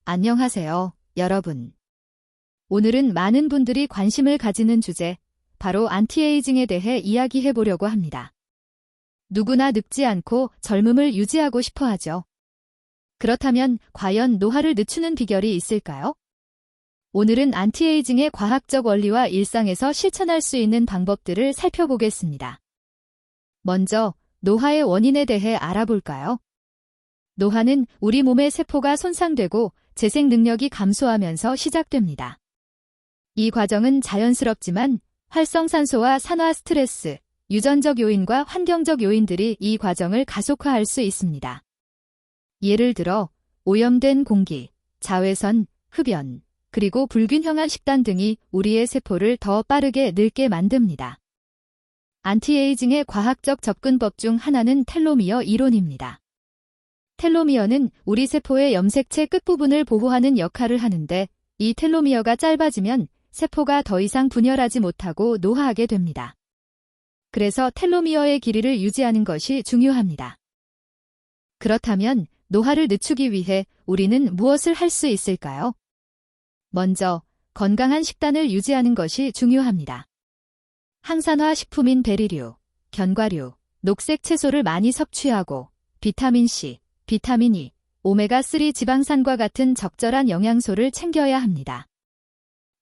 안녕하세요, 여러분. 오늘은 많은 분들이 관심을 가지는 주제, 바로 안티에이징에 대해 이야기해 보려고 합니다. 누구나 늙지 않고 젊음을 유지하고 싶어 하죠. 그렇다면 과연 노화를 늦추는 비결이 있을까요? 오늘은 안티에이징의 과학적 원리와 일상에서 실천할 수 있는 방법들을 살펴보겠습니다. 먼저, 노화의 원인에 대해 알아볼까요? 노화는 우리 몸의 세포가 손상되고 재생 능력이 감소하면서 시작됩니다. 이 과정은 자연스럽지만 활성산소와 산화 스트레스, 유전적 요인과 환경적 요인들이 이 과정을 가속화할 수 있습니다. 예를 들어 오염된 공기, 자외선, 흡연, 그리고 불균형한 식단 등이 우리의 세포를 더 빠르게 늙게 만듭니다. 안티에이징의 과학적 접근법 중 하나는 텔로미어 이론입니다. 텔로미어는 우리 세포의 염색체 끝부분을 보호하는 역할을 하는데, 이 텔로미어가 짧아지면 세포가 더 이상 분열하지 못하고 노화하게 됩니다. 그래서 텔로미어의 길이를 유지하는 것이 중요합니다. 그렇다면 노화를 늦추기 위해 우리는 무엇을 할 수 있을까요? 먼저 건강한 식단을 유지하는 것이 중요합니다. 항산화 식품인 베리류, 견과류, 녹색 채소를 많이 섭취하고 비타민C, 비타민 E, 오메가3 지방산과 같은 적절한 영양소를 챙겨야 합니다.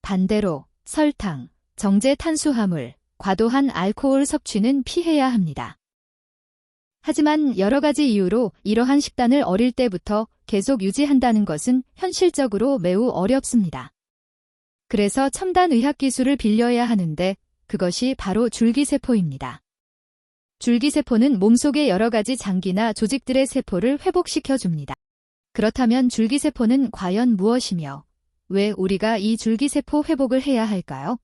반대로 설탕, 정제 탄수화물, 과도한 알코올 섭취는 피해야 합니다. 하지만 여러 가지 이유로 이러한 식단을 어릴 때부터 계속 유지한다는 것은 현실적으로 매우 어렵습니다. 그래서 첨단 의학 기술을 빌려야 하는데, 그것이 바로 줄기세포입니다. 줄기세포는 몸속의 여러 가지 장기나 조직들의 세포를 회복시켜줍니다. 그렇다면 줄기세포는 과연 무엇이며, 왜 우리가 이 줄기세포 회복을 해야 할까요?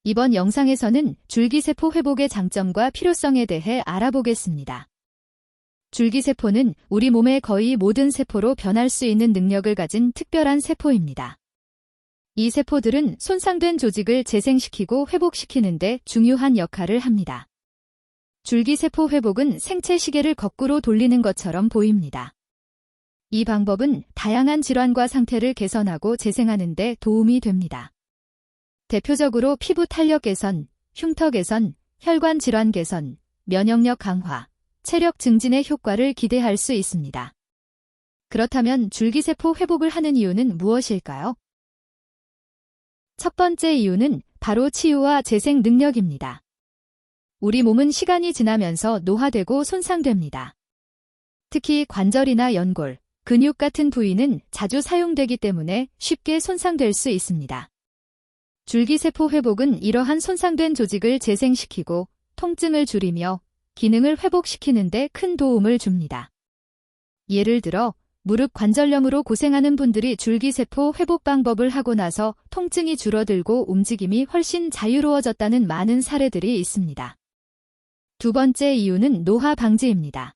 이번 영상에서는 줄기세포 회복의 장점과 필요성에 대해 알아보겠습니다. 줄기세포는 우리 몸의 거의 모든 세포로 변할 수 있는 능력을 가진 특별한 세포입니다. 이 세포들은 손상된 조직을 재생시키고 회복시키는 데 중요한 역할을 합니다. 줄기세포 회복은 생체 시계를 거꾸로 돌리는 것처럼 보입니다. 이 방법은 다양한 질환과 상태를 개선하고 재생하는 데 도움이 됩니다. 대표적으로 피부 탄력 개선, 흉터 개선, 혈관 질환 개선, 면역력 강화, 체력 증진의 효과를 기대할 수 있습니다. 그렇다면 줄기세포 회복을 하는 이유는 무엇일까요? 첫 번째 이유는 바로 치유와 재생 능력입니다. 우리 몸은 시간이 지나면서 노화되고 손상됩니다. 특히 관절이나 연골, 근육 같은 부위는 자주 사용되기 때문에 쉽게 손상될 수 있습니다. 줄기세포 회복은 이러한 손상된 조직을 재생시키고 통증을 줄이며 기능을 회복시키는 데 큰 도움을 줍니다. 예를 들어 무릎 관절염으로 고생하는 분들이 줄기세포 회복 방법을 하고 나서 통증이 줄어들고 움직임이 훨씬 자유로워졌다는 많은 사례들이 있습니다. 두 번째 이유는 노화 방지입니다.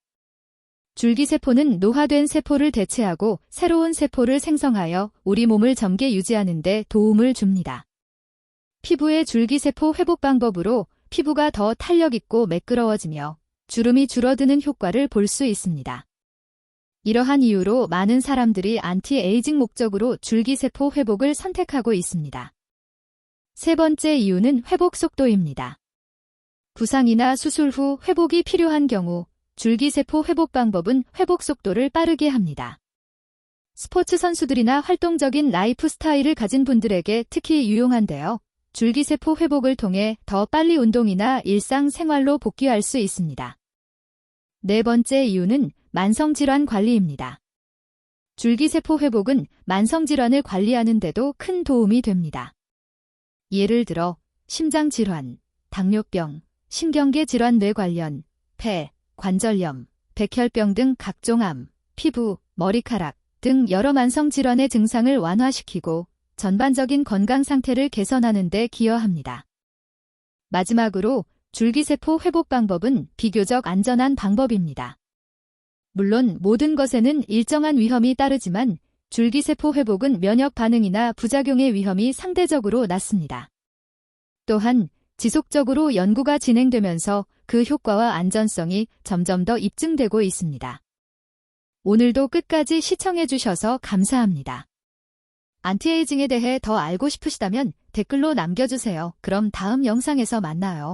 줄기세포는 노화된 세포를 대체하고 새로운 세포를 생성하여 우리 몸을 젊게 유지하는 데 도움을 줍니다. 피부의 줄기세포 회복 방법으로 피부가 더 탄력 있고 매끄러워지며 주름이 줄어드는 효과를 볼 수 있습니다. 이러한 이유로 많은 사람들이 안티에이징 목적으로 줄기세포 회복을 선택하고 있습니다. 세 번째 이유는 회복 속도입니다. 부상이나 수술 후 회복이 필요한 경우 줄기세포 회복 방법은 회복 속도를 빠르게 합니다. 스포츠 선수들이나 활동적인 라이프 스타일을 가진 분들에게 특히 유용한데요. 줄기세포 회복을 통해 더 빨리 운동이나 일상생활로 복귀할 수 있습니다. 네 번째 이유는 만성질환 관리입니다. 줄기세포 회복은 만성질환을 관리하는 데도 큰 도움이 됩니다. 예를 들어 심장질환, 당뇨병, 신경계 질환 뇌 관련, 폐, 관절염, 백혈병 등 각종 암, 피부, 머리카락 등 여러 만성질환의 증상을 완화시키고 전반적인 건강 상태를 개선하는 데 기여합니다. 마지막으로 줄기세포 회복 방법은 비교적 안전한 방법입니다. 물론 모든 것에는 일정한 위험이 따르지만 줄기세포 회복은 면역 반응이나 부작용의 위험이 상대적으로 낮습니다. 또한 지속적으로 연구가 진행되면서 그 효과와 안전성이 점점 더 입증되고 있습니다. 오늘도 끝까지 시청해주셔서 감사합니다. 안티에이징에 대해 더 알고 싶으시다면 댓글로 남겨주세요. 그럼 다음 영상에서 만나요.